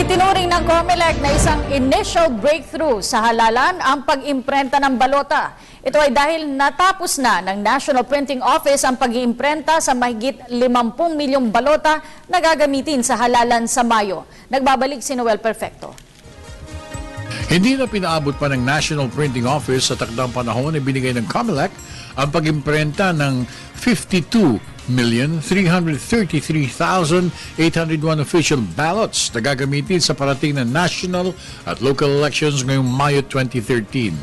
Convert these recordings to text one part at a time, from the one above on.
Itinuring ng COMELEC na isang initial breakthrough sa halalan ang pag-imprenta ng balota. Ito ay dahil natapos na ng National Printing Office ang pag-iimprenta sa mahigit 50 milyong balota na gagamitin sa halalan sa Mayo. Nagbabalik si Noel Perfecto. Hindi na pinaabot pa ng National Printing Office sa takdang panahon na binigay ng COMELEC ang pag-imprenta ng 52,333,801 official ballots na gagamitin sa parating na national at local elections ngayong Mayo 2013.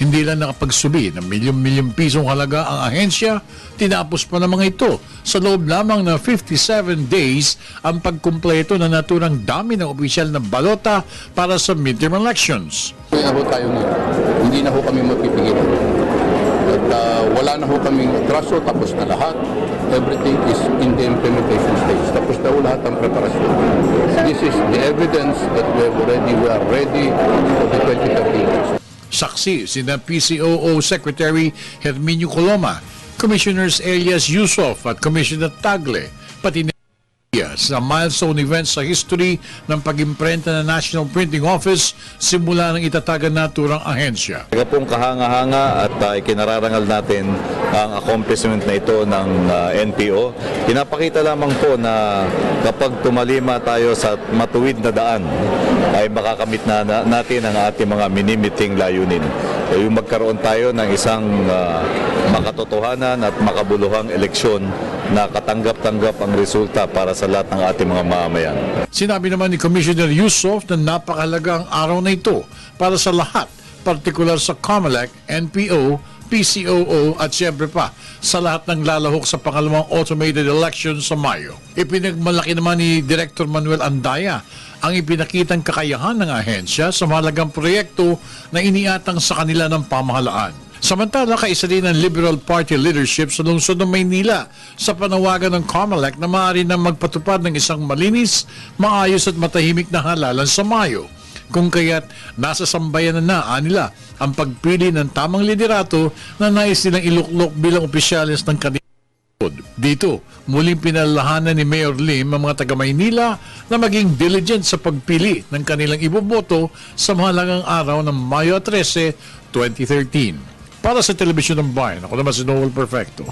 Hindi lang nakapagsubi ng milyon-milyong pisong halaga ang ahensya, tinapos pa ng mga ito sa loob lamang ng 57 days ang pagkumpleto na naturang dami ng opisyal na balota para sa midterm elections. May na ho tayo ngayon. Hindi na ho kami mapipigilan. At wala na ho kaming atraso, tapos na lahat. Everything is in the implementation stage. Tapos na ho lahat ang preparasyon. This is the evidence that we are ready for the 2013 election. Saksi sina PCOO Secretary Herminio Coloma, Commissioners Elias Yusof at Commissioner Tagle, pati sa milestone events sa history ng pag-imprenta ng National Printing Office simula ng itatagan naturang ahensya. Talaga pong kahanga-hanga at ikinararangal natin ang accomplishment na ito ng NPO. Pinapakita lamang po na kapag tumalima tayo sa matuwid na daan ay makakamit na natin ang ating mga minimiting layunin. Yung magkaroon tayo ng isang makatotohanan at makabuluhang eleksyon na katanggap-tanggap ang resulta para sa lahat ng ating mga mamamayan. Sinabi naman ni Commissioner Yusof na napakahalaga ang araw na ito para sa lahat, partikular sa COMELEC, NPO, PCOO at siyempre pa sa lahat ng lalahok sa pangalawang automated election sa Mayo. Ipinagmalaki naman ni Director Manuel Andaya ang ipinakitang kakayahan ng ahensya sa mahalagang proyekto na iniatang sa kanila ng pamahalaan. Samantala, kaisa din ng Liberal Party leadership sa lungsod ng Maynila sa panawagan ng COMELEC na maaari na magpatupad ng isang malinis, maayos at matahimik na halalan sa Mayo. Kung kaya't nasa sambayan na nila ang pagpili ng tamang liderato na nais nilang iluklok bilang opisyalis ng kanila. Dito, muling pinalalahanan ni Mayor Lim ang mga taga-Maynila na maging diligent sa pagpili ng kanilang iboboto sa mahalagang araw ng Mayo 13, 2013. Para sa Telebisyon ng Bayan, ako naman si Noel Perfecto.